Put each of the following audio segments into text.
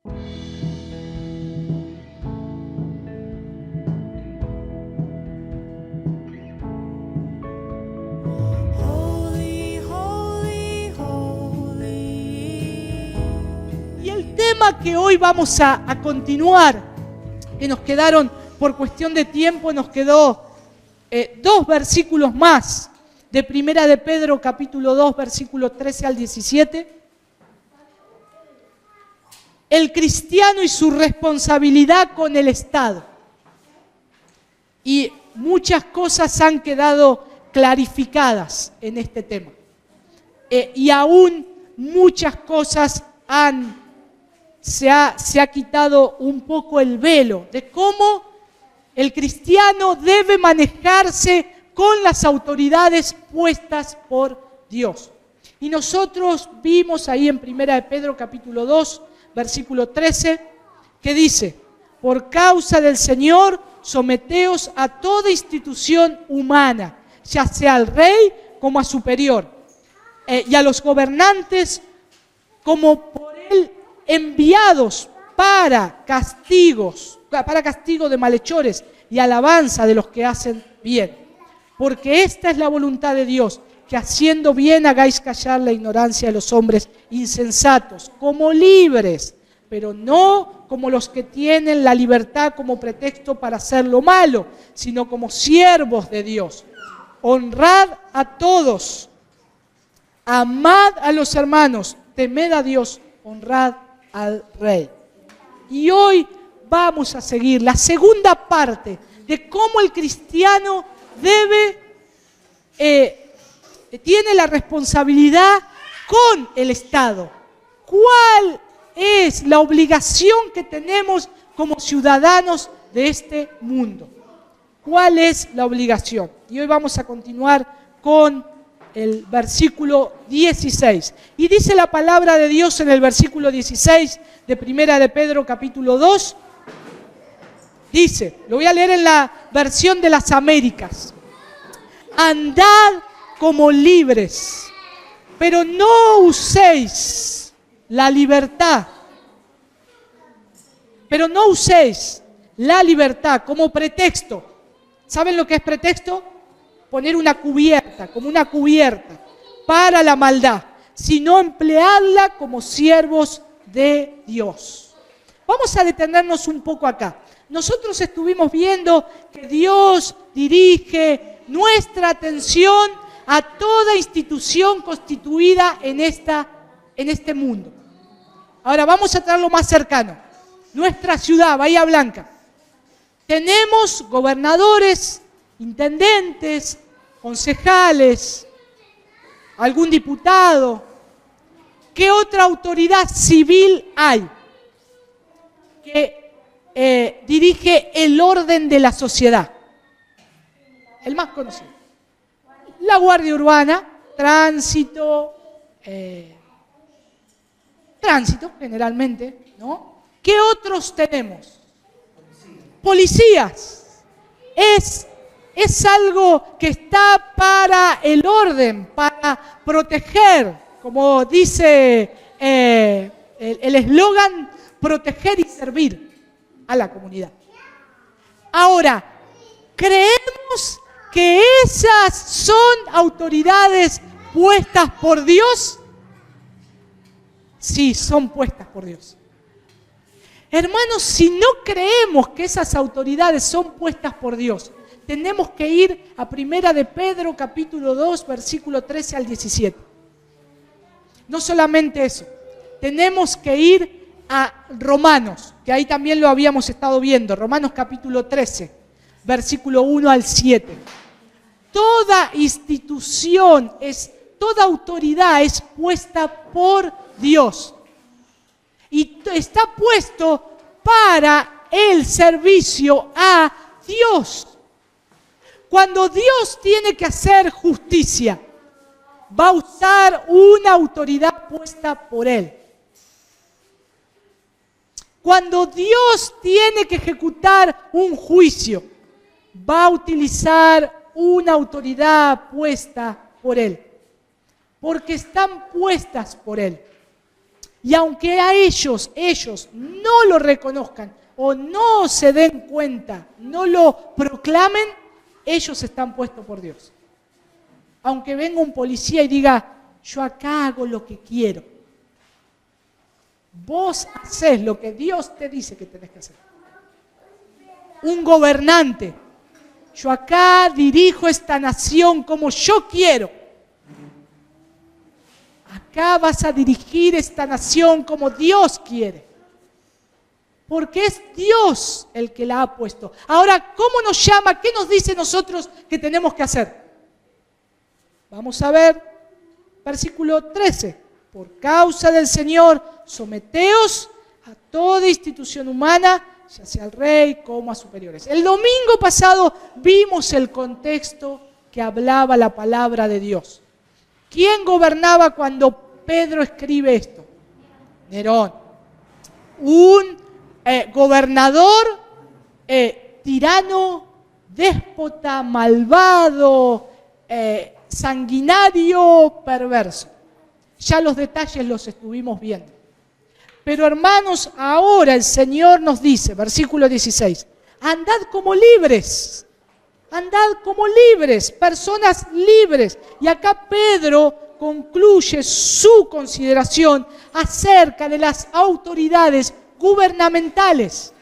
Y el tema que hoy vamos a continuar, que nos quedaron por cuestión de tiempo, nos quedó 2 versículos más de Primera de Pedro, capítulo 2, versículo 13 al 17. El cristiano y su responsabilidad con el Estado. Y muchas cosas han quedado clarificadas en este tema. Y aún muchas cosas se ha quitado un poco el velo de cómo el cristiano debe manejarse con las autoridades puestas por Dios. Y nosotros vimos ahí en Primera de Pedro capítulo 2, versículo 13, que dice: por causa del Señor, someteos a toda institución humana, ya sea al rey como a superior, y a los gobernantes como por él enviados para castigo de malhechores y alabanza de los que hacen bien. Porque esta es la voluntad de Dios, que haciendo bien hagáis callar la ignorancia de los hombres insensatos, como libres, pero no como los que tienen la libertad como pretexto para hacer lo malo, sino como siervos de Dios. Honrad a todos, amad a los hermanos, temed a Dios, honrad al Rey. Y hoy vamos a seguir la segunda parte de cómo el cristiano tiene la responsabilidad con el Estado. ¿Cuál es la obligación que tenemos como ciudadanos de este mundo? ¿Cuál es la obligación? Y hoy vamos a continuar con el versículo 16. Y dice la palabra de Dios en el versículo 16 de Primera de Pedro capítulo 2. Dice, lo voy a leer en la versión de las Américas: andad como libres, pero no uséis la libertad. Pero no uséis la libertad como pretexto. ¿Saben lo que es pretexto? Poner una cubierta, como una cubierta, para la maldad, sino emplearla como siervos de Dios. Vamos a detenernos un poco acá. Nosotros estuvimos viendo que Dios dirige nuestra atención a toda institución constituida en este mundo. Ahora vamos a traerlo más cercano. Nuestra ciudad, Bahía Blanca. Tenemos gobernadores, intendentes, concejales, algún diputado. ¿Qué otra autoridad civil hay que dirige el orden de la sociedad? El más conocido. La Guardia Urbana, tránsito generalmente, ¿no? ¿Qué otros tenemos? Policías. Es algo que está para el orden, para proteger, como dice el eslogan, proteger y servir a la comunidad. Ahora, ¿creemos que esas son autoridades puestas por Dios? Sí, son puestas por Dios. Hermanos, si no creemos que esas autoridades son puestas por Dios, tenemos que ir a Primera de Pedro, capítulo 2, versículo 13 al 17. No solamente eso, tenemos que ir a Romanos, que ahí también lo habíamos estado viendo, Romanos capítulo 13, versículo 1 al 7. Toda institución, toda autoridad es puesta por Dios. Y está puesto para el servicio a Dios. Cuando Dios tiene que hacer justicia, va a usar una autoridad puesta por Él. Cuando Dios tiene que ejecutar un juicio, va a utilizar una autoridad puesta por Él. Porque están puestas por Él. Y aunque a ellos no lo reconozcan o no se den cuenta, no lo proclamen, ellos están puestos por Dios. Aunque venga un policía y diga, yo acá hago lo que quiero. Vos hacés lo que Dios te dice que tenés que hacer. Un gobernante, yo acá dirijo esta nación como yo quiero. Acá vas a dirigir esta nación como Dios quiere. Porque es Dios el que la ha puesto. Ahora, ¿cómo nos llama? ¿Qué nos dice nosotros que tenemos que hacer? Vamos a ver, versículo 13. Por causa del Señor, someteos a toda institución humana, ya sea al rey como a superiores. El domingo pasado vimos el contexto que hablaba la palabra de Dios. ¿Quién gobernaba cuando Pedro escribe esto? Nerón. Un gobernador tirano, déspota, malvado, sanguinario, perverso. Ya los detalles los estuvimos viendo. Pero hermanos, ahora el Señor nos dice, versículo 16, andad como libres, personas libres. Y acá Pedro concluye su consideración acerca de las autoridades gubernamentales.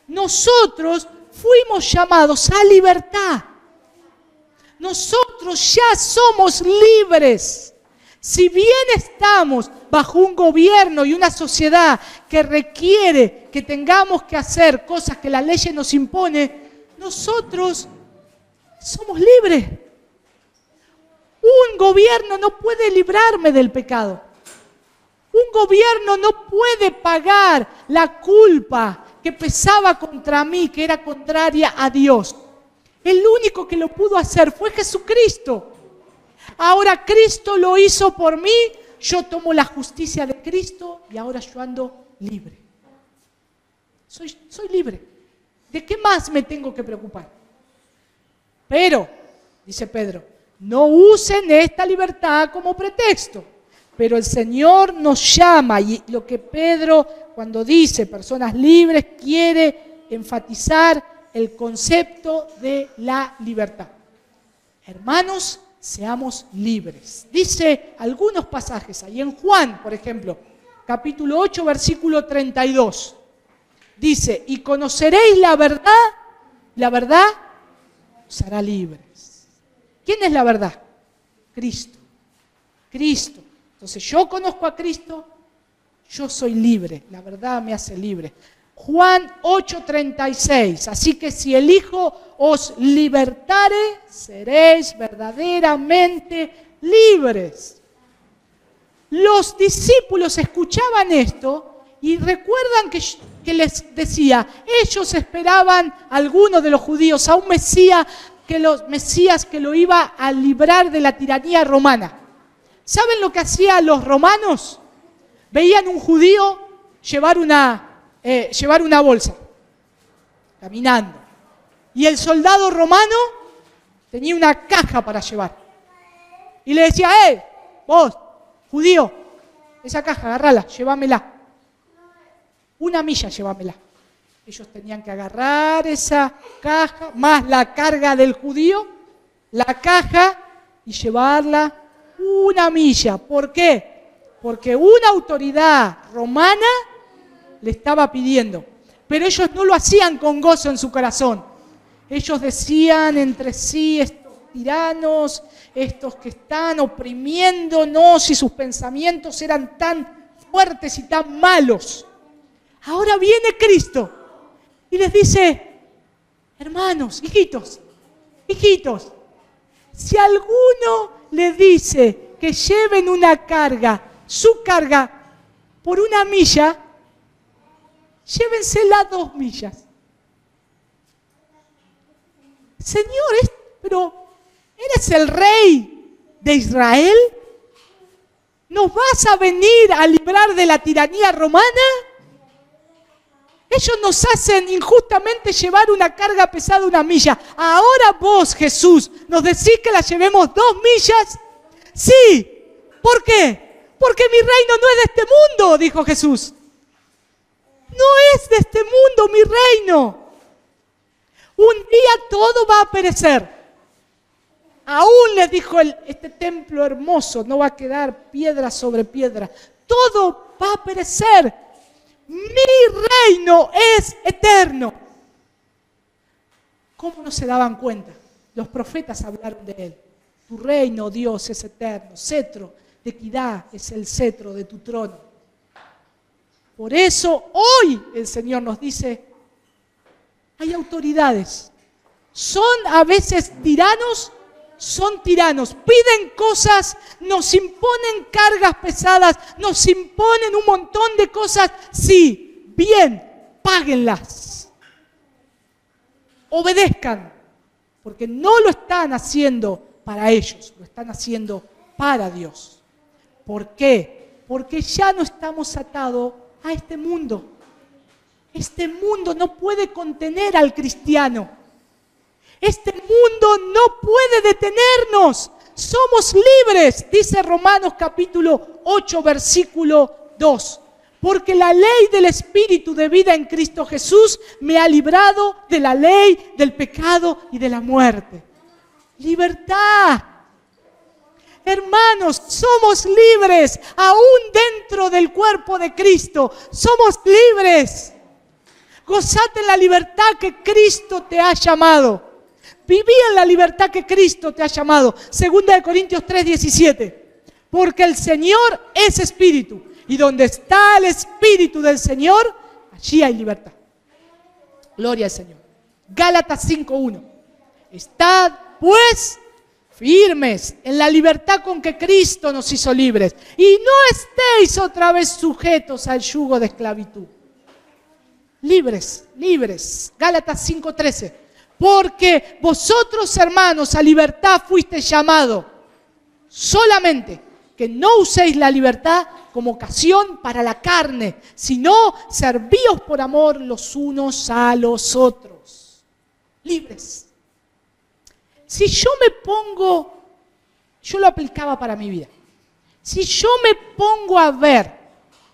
Nosotros fuimos llamados a libertad. Nosotros ya somos libres. Si bien estamos bajo un gobierno y una sociedad que requiere que tengamos que hacer cosas que la ley nos impone, nosotros somos libres. Un gobierno no puede librarme del pecado. Un gobierno no puede pagar la culpa que pesaba contra mí, que era contraria a Dios. El único que lo pudo hacer fue Jesucristo. Ahora Cristo lo hizo por mí, yo tomo la justicia de Cristo y ahora yo ando libre. Soy libre. ¿De qué más me tengo que preocupar? Pero, dice Pedro, no usen esta libertad como pretexto. Pero el Señor nos llama, y lo que Pedro, cuando dice personas libres, quiere enfatizar el concepto de la libertad. Hermanos, seamos libres. Dice algunos pasajes ahí en Juan, por ejemplo, capítulo 8, versículo 32. Dice, y conoceréis la verdad os hará libres. ¿Quién es la verdad? Cristo. Cristo. Entonces yo conozco a Cristo, yo soy libre, la verdad me hace libre. Juan 8:36, así que si el Hijo os libertare, seréis verdaderamente libres. Los discípulos escuchaban esto y recuerdan que les decía, ellos esperaban, algunos de los judíos, a un Mesías que lo iba a librar de la tiranía romana. ¿Saben lo que hacían los romanos? Veían un judío llevar una bolsa, caminando. Y el soldado romano tenía una caja para llevar. Y le decía, vos, judío, esa caja, agárrala, llévamela. 1 milla, llévamela. Ellos tenían que agarrar esa caja, más la carga del judío, la caja, y llevarla 1 milla. ¿Por qué? Porque una autoridad romana le estaba pidiendo. Pero ellos no lo hacían con gozo en su corazón. Ellos decían entre sí, estos tiranos, estos que están oprimiéndonos, y sus pensamientos eran tan fuertes y tan malos. Ahora viene Cristo y les dice, hermanos, hijitos, si alguno le dice que lleven su carga por 1 milla, llévensela 2 millas. Señor, pero ¿eres el rey de Israel? ¿Nos vas a venir a librar de la tiranía romana? Ellos nos hacen injustamente llevar una carga pesada 1 milla. Ahora vos, Jesús, ¿nos decís que la llevemos 2 millas? Sí. ¿Por qué? Porque mi reino no es de este mundo, dijo Jesús. es de este mundo mi reino. Un día todo va a perecer. Aún les dijo este templo hermoso, no va a quedar piedra sobre piedra. Todo va a perecer. Mi reino es eterno. ¿Cómo no se daban cuenta? Los profetas hablaron de él. Tu reino, Dios, es eterno. Cetro de equidad es el cetro de tu trono. Por eso hoy el Señor nos dice, hay autoridades. Son a veces tiranos, son tiranos. Piden cosas, nos imponen cargas pesadas, nos imponen un montón de cosas. Sí, bien, páguenlas. Obedezcan, porque no lo están haciendo para ellos, lo están haciendo para Dios. ¿Por qué? Porque ya no estamos atados a este mundo. Este mundo no puede contener al cristiano. Este mundo no puede detenernos. Somos libres, dice Romanos capítulo 8, versículo 2. Porque la ley del Espíritu de vida en Cristo Jesús me ha librado de la ley, del pecado y de la muerte. Libertad. Hermanos, somos libres, aún dentro del cuerpo de Cristo. Somos libres. Gozate en la libertad que Cristo te ha llamado. Viví en la libertad que Cristo te ha llamado. 2 Corintios 3:17. Porque el Señor es Espíritu. Y donde está el Espíritu del Señor, allí hay libertad. Gloria al Señor. Gálatas 5:1. Estad, pues, firmes en la libertad con que Cristo nos hizo libres. Y no estéis otra vez sujetos al yugo de esclavitud. Libres, libres. Gálatas 5:13. Porque vosotros, hermanos, a libertad fuisteis llamados. Solamente que no uséis la libertad como ocasión para la carne, sino servíos por amor los unos a los otros. Libres. Si yo me pongo, yo lo aplicaba para mi vida. Si yo me pongo a ver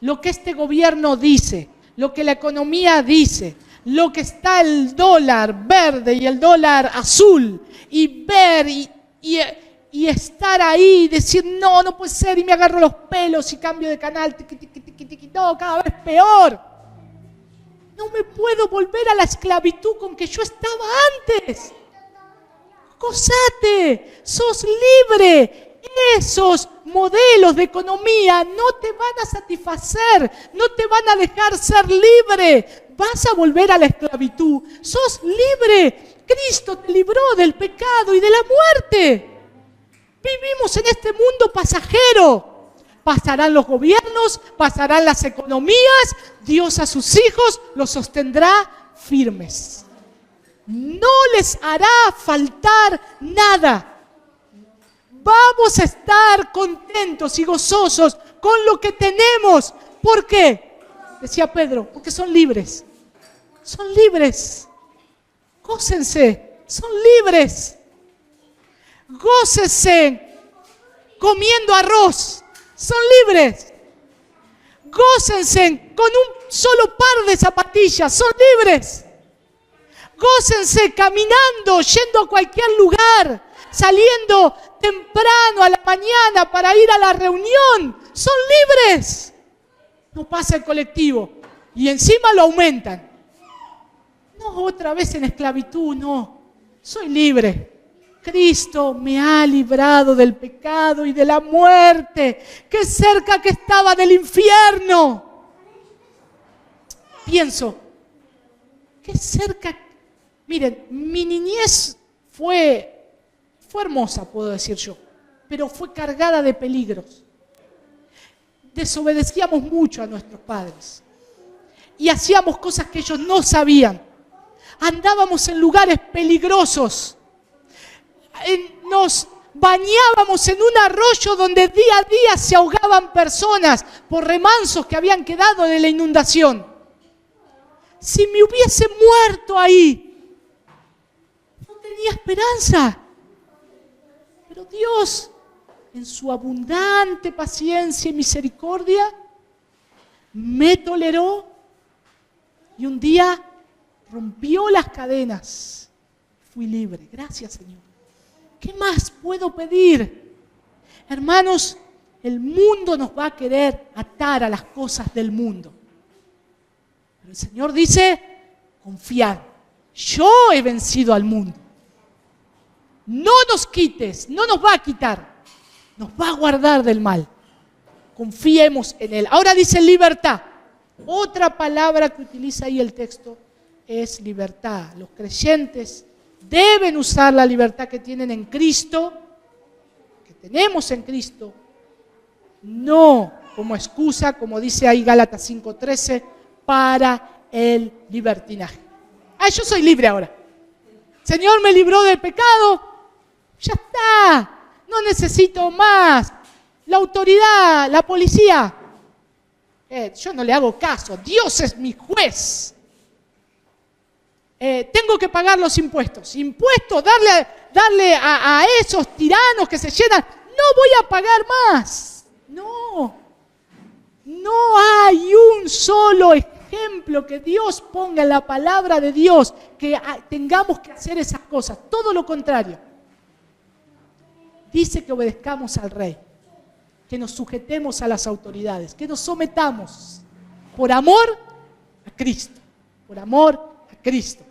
lo que este gobierno dice, lo que la economía dice, lo que está el dólar verde y el dólar azul, y ver y estar ahí y decir, no, no puede ser, y me agarro los pelos y cambio de canal, tiqui, tiqui, tiqui, tiqui, no, cada vez peor. No me puedo volver a la esclavitud con que yo estaba antes. Gozate, sos libre. Esos modelos de economía no te van a satisfacer, no te van a dejar ser libre. Vas a volver a la esclavitud. Sos libre. Cristo te libró del pecado y de la muerte. Vivimos en este mundo pasajero. Pasarán los gobiernos, pasarán las economías. Dios a sus hijos los sostendrá firmes. No les hará faltar nada. Vamos a estar contentos y gozosos con lo que tenemos. ¿Por qué? Decía Pedro, porque son libres. Son libres. Gócense, son libres. Gócense comiendo arroz. Son libres. Gócense con un solo par de zapatillas. Son libres. Gócense caminando, yendo a cualquier lugar, saliendo temprano a la mañana para ir a la reunión. Son libres. No pasa el colectivo y encima lo aumentan. No, otra vez en esclavitud, no. Soy libre. Cristo me ha librado del pecado y de la muerte. Qué cerca que estaba del infierno. Pienso, qué cerca. Miren, mi niñez fue hermosa, puedo decir yo, pero fue cargada de peligros. Desobedecíamos mucho a nuestros padres y hacíamos cosas que ellos no sabían. Andábamos en lugares peligrosos. Nos bañábamos en un arroyo donde día a día se ahogaban personas por remansos que habían quedado de la inundación. Si me hubiese muerto ahí, no tenía esperanza. Pero Dios, en su abundante paciencia y misericordia, me toleró Y un día rompió las cadenas. Fui libre. Gracias, Señor. ¿Qué más puedo pedir? Hermanos, el mundo nos va a querer atar a las cosas del mundo. Pero el Señor dice, confiad, yo he vencido al mundo. No nos quites, no nos va a quitar, nos va a guardar del mal. Confiemos en Él. Ahora dice libertad. Otra palabra que utiliza ahí el texto es libertad. Los creyentes deben usar la libertad que tienen en Cristo, que tenemos en Cristo, no como excusa, como dice ahí Gálatas 5:13, para el libertinaje. Yo soy libre ahora. Señor me libró del pecado, ya está, no necesito más. La autoridad, la policía, yo no le hago caso, Dios es mi juez. Tengo que pagar los impuestos. Impuestos, darle a esos tiranos que se llenan. No voy a pagar más. No hay un solo ejemplo que Dios ponga en la palabra de Dios que tengamos que hacer esas cosas. Todo lo contrario. Dice que obedezcamos al Rey, que nos sujetemos a las autoridades, que nos sometamos por amor a Cristo. Por amor a Cristo.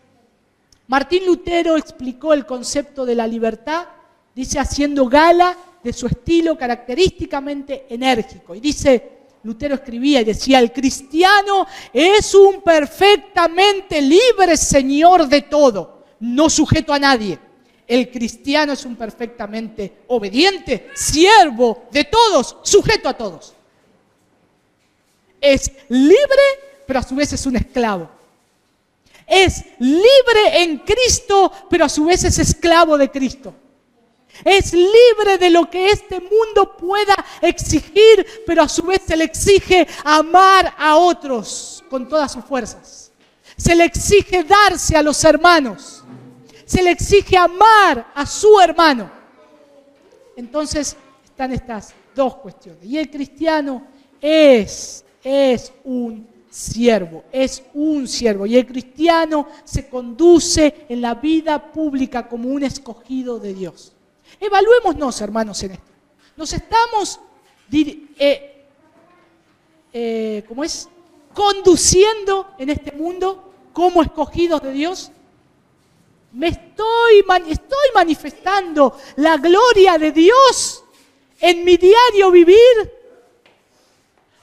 Martín Lutero explicó el concepto de la libertad, dice, haciendo gala de su estilo característicamente enérgico. Y dice, Lutero escribía y decía, el cristiano es un perfectamente libre señor de todo, no sujeto a nadie. El cristiano es un perfectamente obediente, siervo de todos, sujeto a todos. Es libre, pero a su vez es un esclavo. Es libre en Cristo, pero a su vez es esclavo de Cristo. Es libre de lo que este mundo pueda exigir, pero a su vez se le exige amar a otros con todas sus fuerzas. Se le exige darse a los hermanos. Se le exige amar a su hermano. Entonces están estas dos cuestiones. Y el cristiano es un siervo, y el cristiano se conduce en la vida pública como un escogido de Dios. Evaluémonos, hermanos, en esto. Nos estamos conduciendo en este mundo como escogidos de Dios. Estoy manifestando la gloria de Dios en mi diario vivir.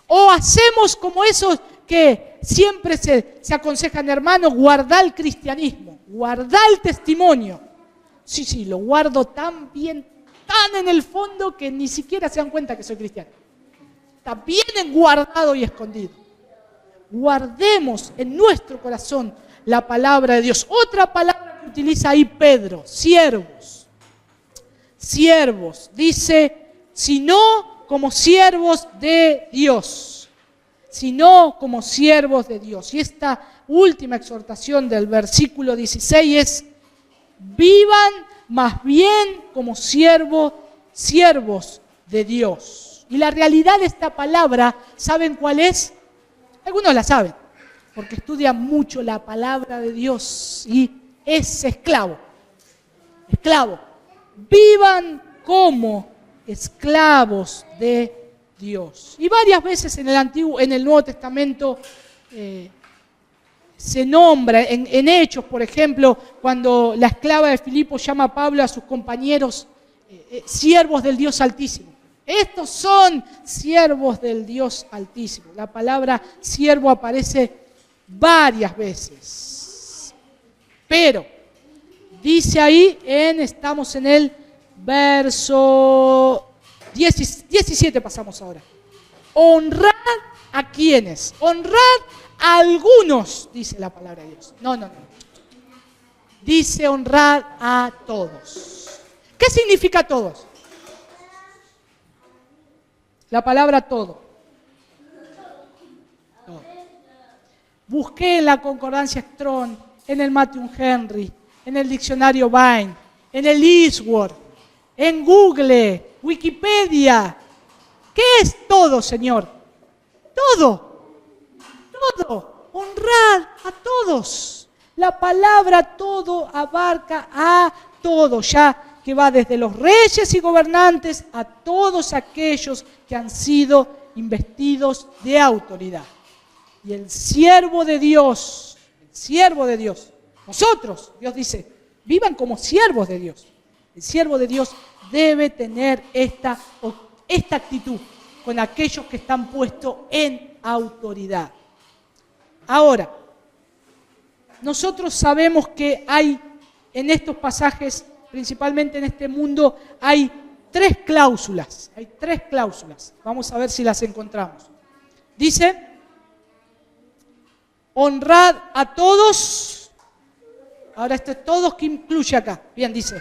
O hacemos como esos que siempre se aconsejan, hermanos, guardar el cristianismo, guardar el testimonio. Sí, lo guardo tan bien, tan en el fondo que ni siquiera se dan cuenta que soy cristiano. Está bien guardado y escondido. Guardemos en nuestro corazón la palabra de Dios. Otra palabra que utiliza ahí Pedro, siervos. Siervos, dice, sino como siervos de Dios. Sino como siervos de Dios. Y esta última exhortación del versículo 16 es, vivan más bien como siervos de Dios. Y la realidad de esta palabra, ¿saben cuál es? Algunos la saben, porque estudian mucho la palabra de Dios y es esclavo. Esclavo. Vivan como esclavos de Dios. Y varias veces en el Nuevo Testamento se nombra, en Hechos, por ejemplo, cuando la esclava de Filipo llama a Pablo a sus compañeros siervos del Dios Altísimo. Estos son siervos del Dios Altísimo. La palabra siervo aparece varias veces. Pero dice ahí, estamos en el verso 17 pasamos ahora. Honrad a quienes. Honrad a algunos, dice la palabra de Dios. No. Dice honrad a todos. ¿Qué significa todos? La palabra todo. Busqué en la concordancia Strong, en el Matthew Henry, en el diccionario Vine, en el Eastword, en Google, Wikipedia. ¿Qué es todo, Señor? Todo. Honrad a todos. La palabra todo abarca a todos, ya que va desde los reyes y gobernantes a todos aquellos que han sido investidos de autoridad. Y el siervo de Dios, nosotros, Dios dice, vivan como siervos de Dios. El siervo de Dios debe tener esta actitud con aquellos que están puestos en autoridad. Ahora, nosotros sabemos que hay en estos pasajes, principalmente en este mundo, hay tres cláusulas. Vamos a ver si las encontramos. Dice, honrad a todos. Ahora todos que incluye acá. Bien, dice,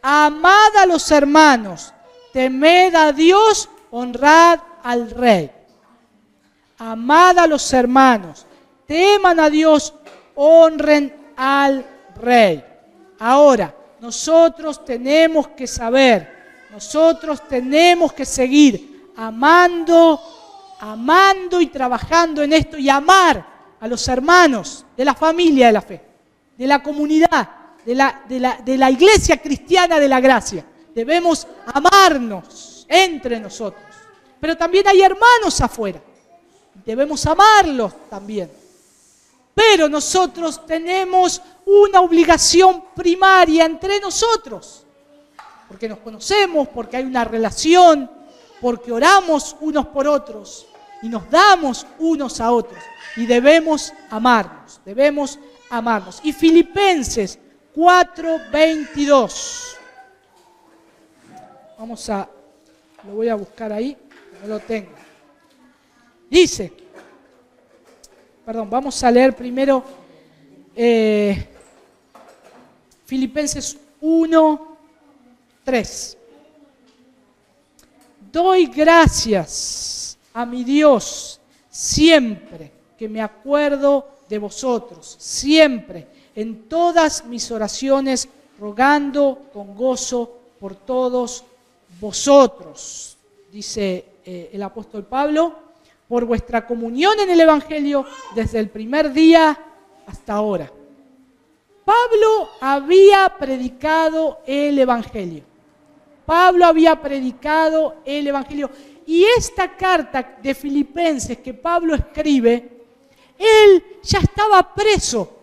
amad a los hermanos, temed a Dios, honrad al rey. Amad a los hermanos, teman a Dios, honren al rey. Ahora, nosotros tenemos que saber, nosotros tenemos que seguir amando y trabajando en esto y amar a los hermanos de la familia de la fe, de la comunidad, de la iglesia cristiana de la gracia. Debemos amarnos entre nosotros. Pero también hay hermanos afuera. Debemos amarlos también. Pero nosotros tenemos una obligación primaria entre nosotros. Porque nos conocemos, porque hay una relación, porque oramos unos por otros y nos damos unos a otros. Y debemos amarnos. Y Filipenses 4:22. Lo voy a buscar ahí, no lo tengo. Dice, vamos a leer primero Filipenses 1:3. Doy gracias a mi Dios siempre que me acuerdo de vosotros, siempre, en todas mis oraciones, rogando con gozo por todos vosotros, dice el apóstol Pablo, por vuestra comunión en el Evangelio desde el primer día hasta ahora. Pablo había predicado el Evangelio. Y esta carta de Filipenses que Pablo escribe, él ya estaba preso.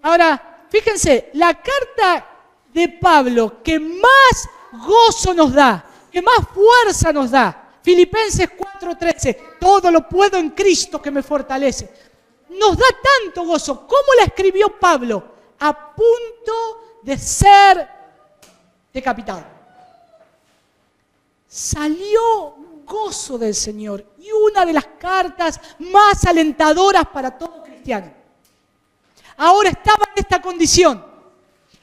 Ahora, fíjense, la carta de Pablo que más gozo nos da, que más fuerza nos da, Filipenses 4:13, todo lo puedo en Cristo que me fortalece. Nos da tanto gozo. ¿Cómo la escribió Pablo? A punto de ser decapitado. Salió gozo del Señor y una de las cartas más alentadoras para todo cristiano. Ahora estaba en esta condición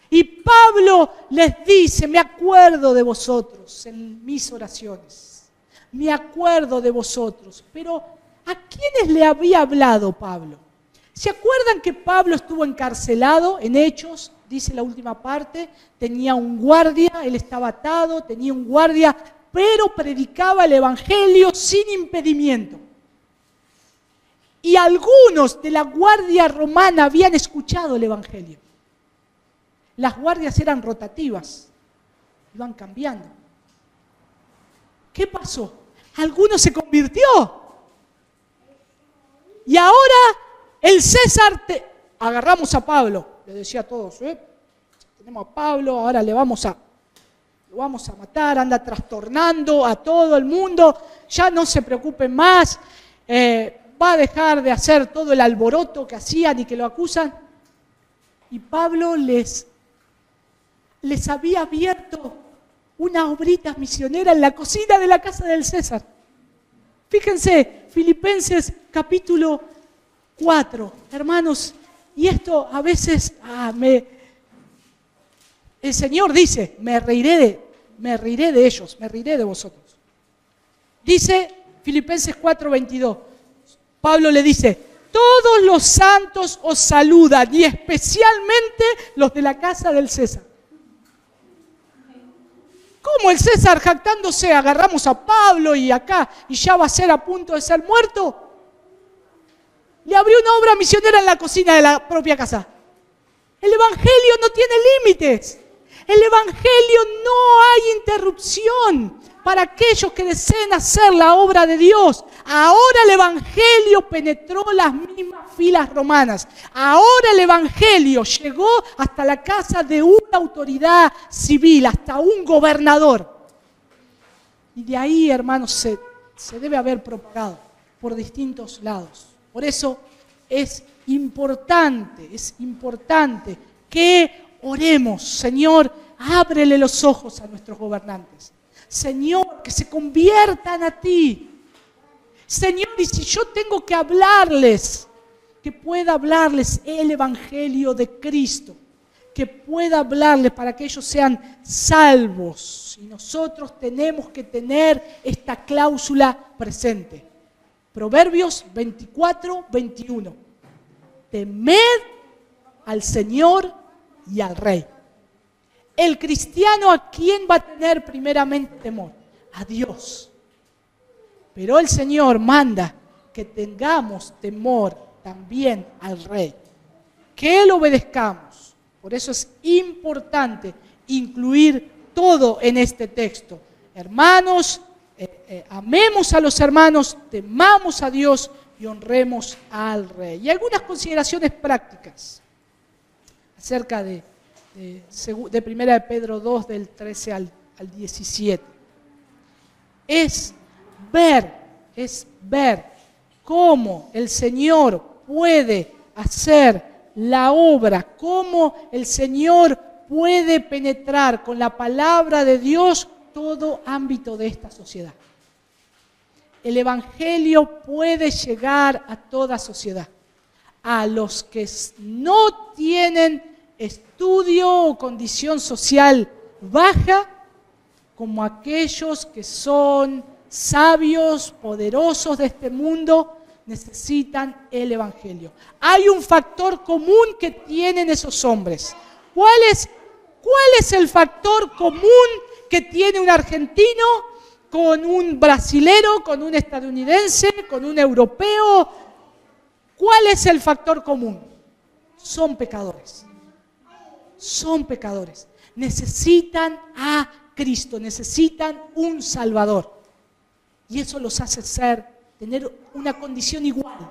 y Pablo les dice, me acuerdo de vosotros en mis oraciones, me acuerdo de vosotros. Pero ¿a quiénes le había hablado Pablo? ¿Se acuerdan que Pablo estuvo encarcelado en Hechos? Dice la última parte, tenía un guardia, él estaba atado, tenía un guardia, pero predicaba el Evangelio sin impedimento. Y algunos de la guardia romana habían escuchado el Evangelio. Las guardias eran rotativas, iban cambiando. ¿Qué pasó? Alguno se convirtió. Y ahora el César, agarramos a Pablo, le decía a todos, tenemos a Pablo, ahora lo vamos a matar, anda trastornando a todo el mundo, ya no se preocupen más, va a dejar de hacer todo el alboroto que hacían y que lo acusan. Y Pablo les había abierto una obrita misionera en la cocina de la casa del César. Fíjense, Filipenses capítulo 4, hermanos, y esto a veces el Señor dice, me reiré de ellos, me reiré de vosotros. Dice Filipenses 4:22, Pablo le dice, todos los santos os saludan y especialmente los de la casa del César. ¿Cómo el César jactándose agarramos a Pablo y acá y ya va a ser a punto de ser muerto? Le abrió una obra misionera en la cocina de la propia casa. El Evangelio no tiene límites. El Evangelio no hay interrupción para aquellos que deseen hacer la obra de Dios. Ahora el Evangelio penetró las mismas filas romanas. Ahora el Evangelio llegó hasta la casa de una autoridad civil, hasta un gobernador. Y de ahí, hermanos, se debe haber propagado por distintos lados. Por eso es importante que oremos. Señor, ábrele los ojos a nuestros gobernantes. Señor, que se conviertan a ti. Señor, y si yo tengo que hablarles, que pueda hablarles el Evangelio de Cristo, que pueda hablarles para que ellos sean salvos. Y nosotros tenemos que tener esta cláusula presente. Proverbios 24, 21. Temed al Señor y al Rey. El cristiano, ¿a quién va a tener primeramente temor? A Dios. Pero el Señor manda que tengamos temor también al Rey. Que lo obedezcamos. Por eso es importante incluir todo en este texto. Hermanos, amemos a los hermanos, temamos a Dios y honremos al Rey. Y algunas consideraciones prácticas acerca de 1 de Pedro 2, del 13 al 17. Es ver cómo el Señor puede hacer la obra, cómo el Señor puede penetrar con la palabra de Dios todo ámbito de esta sociedad. El Evangelio puede llegar a toda sociedad. A los que no tienen estudio o condición social baja, como aquellos que son sabios, poderosos de este mundo, necesitan el Evangelio. Hay un factor común que tienen esos hombres. ¿Cuál es el factor común que tiene un argentino con un brasilero, con un estadounidense, con un europeo? ¿Cuál es el factor común? Son pecadores. Son pecadores. Necesitan a Cristo, necesitan un Salvador. Y eso los hace tener una condición igual.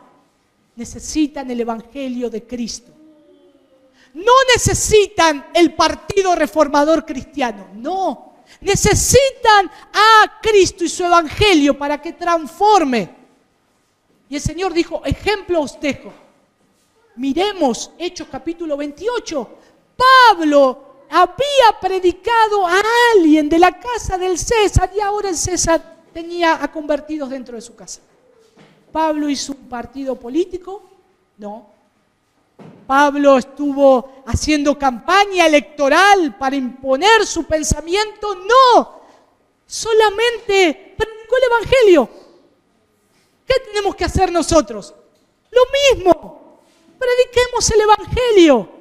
Necesitan el Evangelio de Cristo. No necesitan el Partido Reformador Cristiano, no. Necesitan a Cristo y su Evangelio para que transforme. Y el Señor dijo, ejemplo os dejo. Miremos Hechos capítulo 28. Pablo había predicado a alguien de la casa del César y ahora el César tenía a convertidos dentro de su casa. ¿Pablo hizo un partido político? No. ¿Pablo estuvo haciendo campaña electoral para imponer su pensamiento? No. Solamente predicó el Evangelio. ¿Qué tenemos que hacer nosotros? Lo mismo. Prediquemos el Evangelio.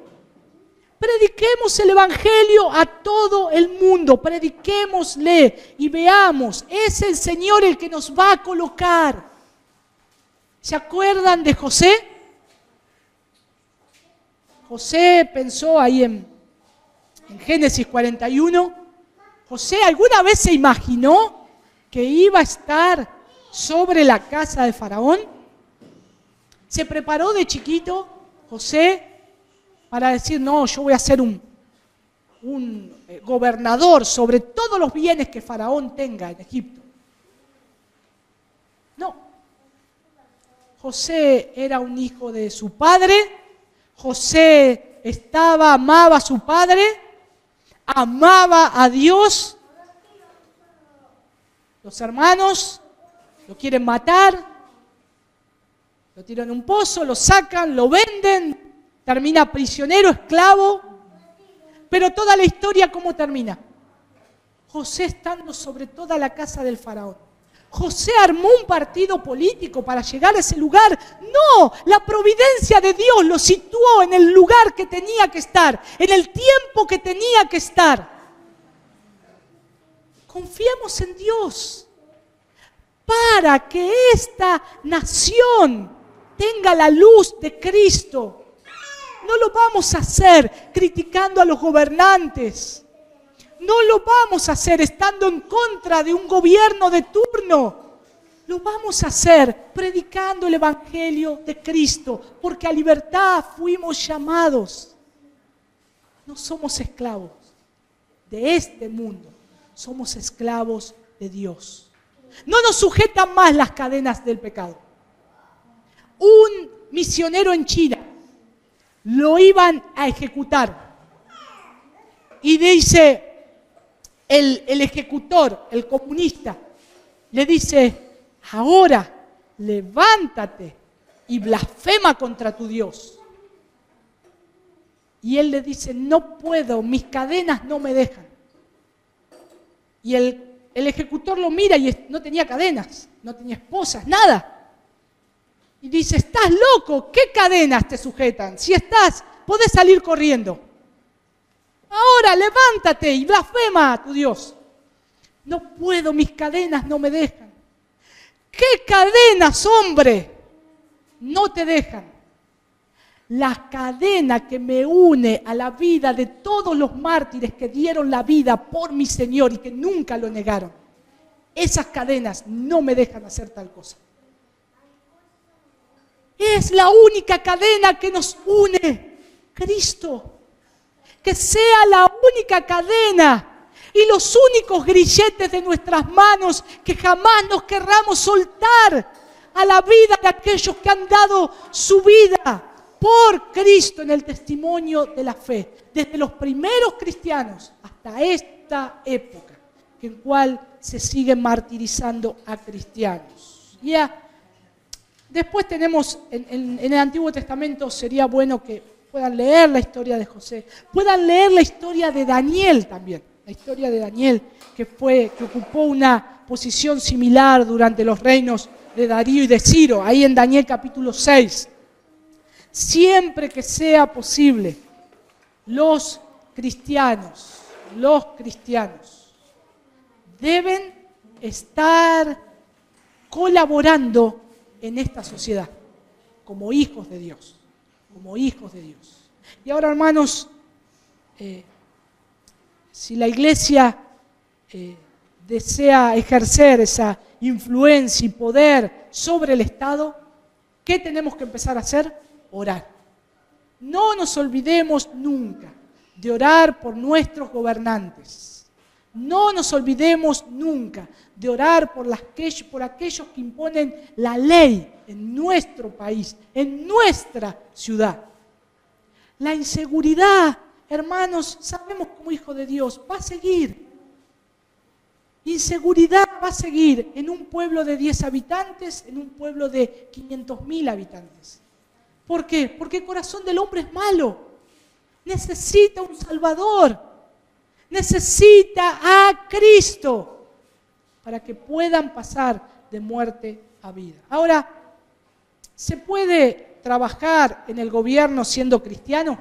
Prediquemos el Evangelio a todo el mundo. Prediquémosle y veamos. Es el Señor el que nos va a colocar. ¿Se acuerdan de José? José pensó ahí en Génesis 41. José alguna vez se imaginó que iba a estar sobre la casa de Faraón. Se preparó de chiquito José para decir, no, yo voy a ser un gobernador sobre todos los bienes que Faraón tenga en Egipto. No. José era un hijo de su padre. José amaba a su padre, amaba a Dios. Los hermanos lo quieren matar, lo tiran en un pozo, lo sacan, lo venden, termina prisionero, esclavo. Pero toda la historia, ¿cómo termina? José estando sobre toda la casa del faraón. José armó un partido político para llegar a ese lugar. No, la providencia de Dios lo situó en el lugar que tenía que estar, en el tiempo que tenía que estar. Confiemos en Dios para que esta nación mantenga la luz de Cristo. No lo vamos a hacer criticando a los gobernantes. No lo vamos a hacer estando en contra de un gobierno de turno. Lo vamos a hacer predicando el Evangelio de Cristo, porque a libertad fuimos llamados. No somos esclavos de este mundo, somos esclavos de Dios. No nos sujetan más las cadenas del pecado. Un misionero en China lo iban a ejecutar y dice el ejecutor, el comunista, le dice: ahora levántate y blasfema contra tu Dios. Y él le dice: no puedo, mis cadenas no me dejan. Y el ejecutor lo mira y no tenía cadenas, no tenía esposas, nada. Y dice: estás loco, ¿qué cadenas te sujetan? Si podés salir corriendo. Ahora levántate y blasfema a tu Dios. No puedo, mis cadenas no me dejan. ¿Qué cadenas, hombre, no te dejan? La cadena que me une a la vida de todos los mártires que dieron la vida por mi Señor y que nunca lo negaron. Esas cadenas no me dejan hacer tal cosa. Es la única cadena que nos une, Cristo. Que sea la única cadena y los únicos grilletes de nuestras manos que jamás nos querramos soltar a la vida de aquellos que han dado su vida por Cristo en el testimonio de la fe, desde los primeros cristianos hasta esta época, en cual se siguen martirizando a cristianos. Después tenemos, en el Antiguo Testamento sería bueno que puedan leer la historia de José, puedan leer la historia de Daniel también, la historia de Daniel, que ocupó una posición similar durante los reinos de Darío y de Ciro, ahí en Daniel capítulo 6. Siempre que sea posible, los cristianos deben estar colaborando en esta sociedad como hijos de Dios. Y ahora, hermanos, si la iglesia desea ejercer esa influencia y poder sobre el Estado, ¿qué tenemos que empezar a hacer? Orar. No nos olvidemos nunca de orar por nuestros gobernantes. No nos olvidemos nunca de orar por aquellos que imponen la ley en nuestro país, en nuestra ciudad. La inseguridad, hermanos, sabemos como hijo de Dios, va a seguir. Inseguridad va a seguir en un pueblo de 10 habitantes, en un pueblo de 500.000 habitantes. ¿Por qué? Porque el corazón del hombre es malo. Necesita un Salvador. Necesita a Cristo para que puedan pasar de muerte a vida. Ahora, ¿se puede trabajar en el gobierno siendo cristiano?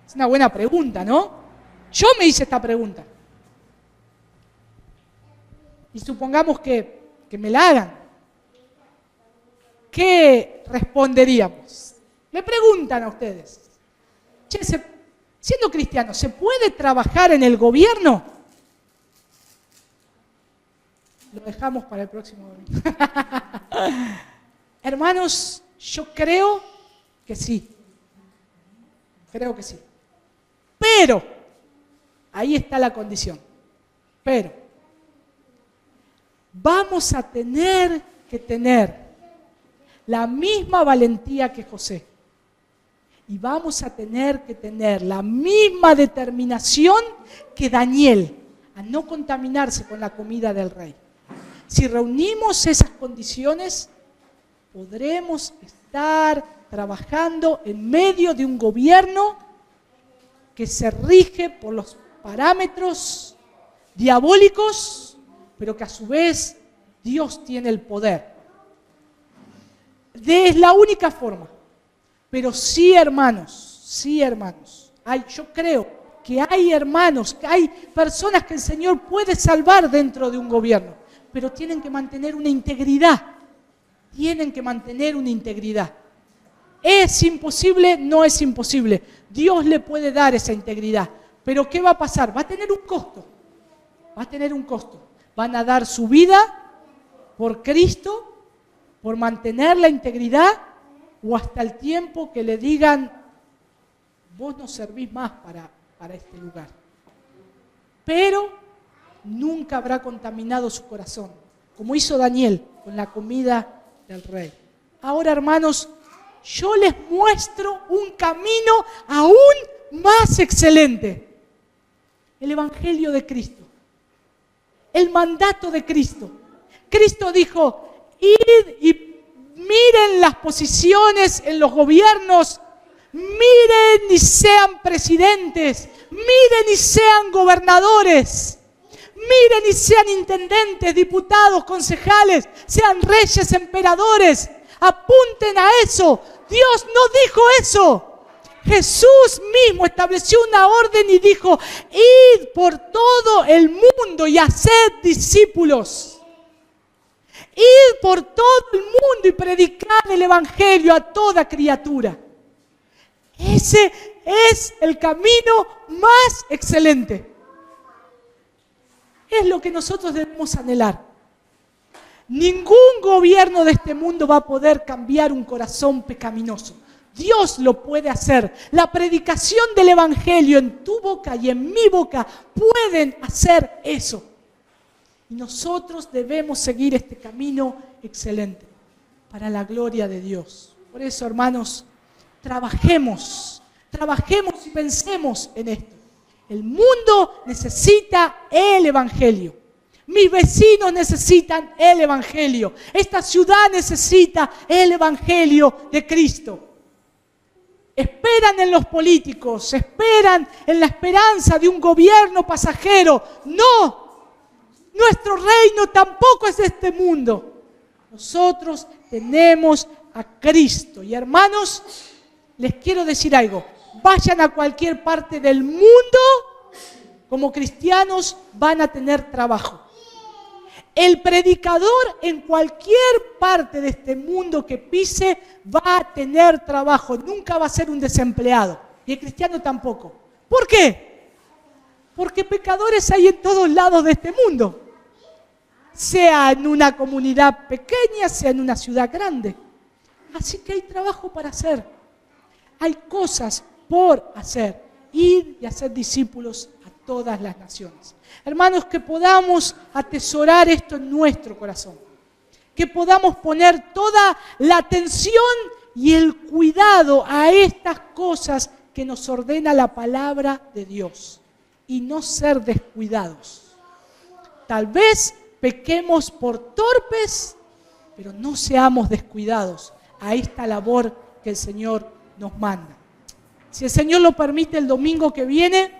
Es una buena pregunta, ¿no? Yo me hice esta pregunta. Y supongamos que me la hagan. ¿Qué responderíamos? Me preguntan a ustedes. Che, siendo cristiano, ¿se puede trabajar en el gobierno? Lo dejamos para el próximo domingo. Hermanos, yo creo que sí. Creo que sí. Pero, ahí está la condición. Pero, vamos a tener que tener la misma valentía que José. Y vamos a tener que tener la misma determinación que Daniel a no contaminarse con la comida del rey. Si reunimos esas condiciones, podremos estar trabajando en medio de un gobierno que se rige por los parámetros diabólicos, pero que a su vez Dios tiene el poder. Es la única forma. Pero sí, hermanos, yo creo que hay hermanos, que hay personas que el Señor puede salvar dentro de un gobierno, pero tienen que mantener una integridad. tienen que mantener una integridad. ¿Es imposible? No es imposible. Dios le puede dar esa integridad. Pero ¿qué va a pasar? Va a tener un costo. Va a tener un costo. Van a dar su vida por Cristo, por mantener la integridad, o hasta el tiempo que le digan, vos no servís más para este lugar. Pero nunca habrá contaminado su corazón, como hizo Daniel con la comida del rey. Ahora, hermanos, yo les muestro un camino aún más excelente. El Evangelio de Cristo. El mandato de Cristo. Cristo dijo, id y miren las posiciones en los gobiernos, miren y sean presidentes, miren y sean gobernadores, miren y sean intendentes, diputados, concejales, sean reyes, emperadores. Apunten a eso. Dios no dijo eso. Jesús mismo estableció una orden y dijo, id por todo el mundo y haced discípulos. Id por todo el mundo y predicad el Evangelio a toda criatura. Ese es el camino más excelente. Es lo que nosotros debemos anhelar. Ningún gobierno de este mundo va a poder cambiar un corazón pecaminoso. Dios lo puede hacer. La predicación del Evangelio en tu boca y en mi boca pueden hacer eso. Y nosotros debemos seguir este camino excelente para la gloria de Dios. Por eso, hermanos, trabajemos y pensemos en esto. El mundo necesita el Evangelio. Mis vecinos necesitan el Evangelio. Esta ciudad necesita el Evangelio de Cristo. Esperan en los políticos, esperan en la esperanza de un gobierno pasajero. No, nuestro reino tampoco es de este mundo. Nosotros tenemos a Cristo. Y hermanos, les quiero decir algo. Vayan a cualquier parte del mundo, como cristianos van a tener trabajo. El predicador en cualquier parte de este mundo que pise va a tener trabajo, nunca va a ser un desempleado. Y el cristiano tampoco. ¿Por qué? Porque pecadores hay en todos lados de este mundo. Sea en una comunidad pequeña, sea en una ciudad grande. Así que hay trabajo para hacer. Hay cosas por hacer. Ir y hacer discípulos a todas las naciones. Hermanos, que podamos atesorar esto en nuestro corazón. Que podamos poner toda la atención y el cuidado a estas cosas que nos ordena la palabra de Dios. Y no ser descuidados. Tal vez pequemos por torpes, pero no seamos descuidados a esta labor que el Señor nos manda. Si el Señor lo permite, el domingo que viene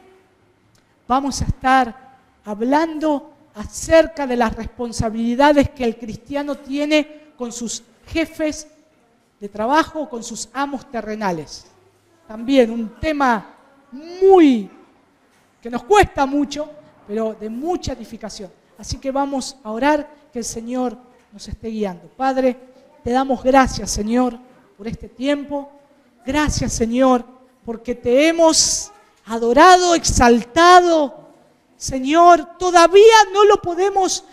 vamos a estar hablando acerca de las responsabilidades que el cristiano tiene con sus jefes de trabajo, con sus amos terrenales. También un tema que nos cuesta mucho, pero de mucha edificación. Así que vamos a orar que el Señor nos esté guiando. Padre, te damos gracias, Señor, por este tiempo. Gracias, Señor, porque te hemos adorado, exaltado. Señor, todavía no lo podemos,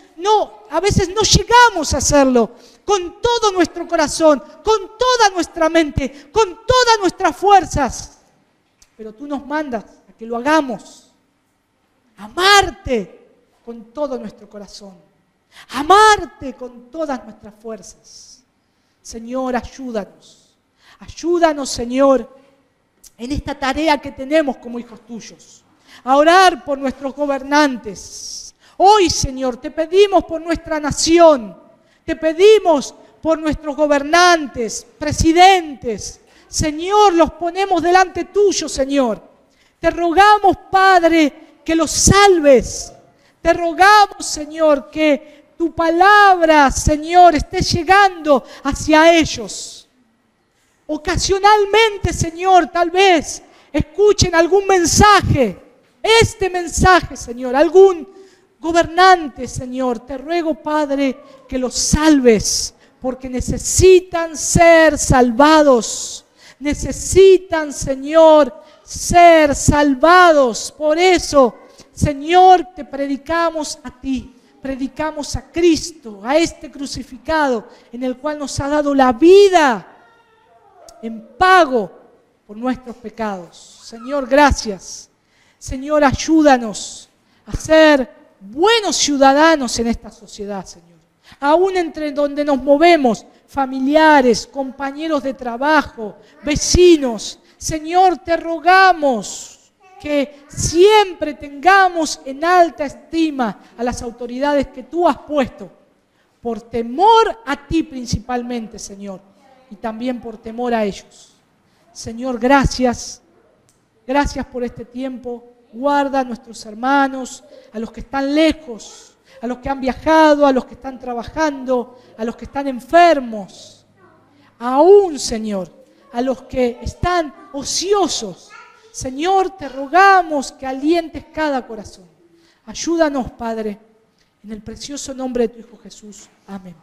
a veces no llegamos a hacerlo con todo nuestro corazón, con toda nuestra mente, con todas nuestras fuerzas. Pero tú nos mandas a que lo hagamos. Amarte con todo nuestro corazón. Amarte con todas nuestras fuerzas. Señor, ayúdanos. Ayúdanos, Señor, en esta tarea que tenemos como hijos tuyos. A orar por nuestros gobernantes. Hoy, Señor, te pedimos por nuestra nación. Te pedimos por nuestros gobernantes, presidentes. Señor, los ponemos delante tuyo, Señor. Te rogamos, Padre, que los salves. Te rogamos, Señor, que tu palabra, Señor, esté llegando hacia ellos. Ocasionalmente, Señor, tal vez escuchen algún mensaje. Este mensaje, Señor, algún gobernante, Señor. Te ruego, Padre, que los salves porque necesitan ser salvados. Necesitan, Señor, ser salvados. Por eso, Señor, te predicamos a ti. Predicamos a Cristo, a este crucificado, en el cual nos ha dado la vida en pago por nuestros pecados. Señor, gracias. Señor, ayúdanos a ser buenos ciudadanos en esta sociedad, Señor. Aún entre donde nos movemos, familiares, compañeros de trabajo, vecinos. Señor, te rogamos que siempre tengamos en alta estima a las autoridades que tú has puesto, por temor a ti principalmente, Señor, y también por temor a ellos. Señor, gracias. Gracias por este tiempo. Guarda a nuestros hermanos, a los que están lejos, a los que han viajado, a los que están trabajando, a los que están enfermos. Aún, Señor, a los que están ociosos. Señor, te rogamos que alientes cada corazón. Ayúdanos, Padre, en el precioso nombre de tu Hijo Jesús. Amén.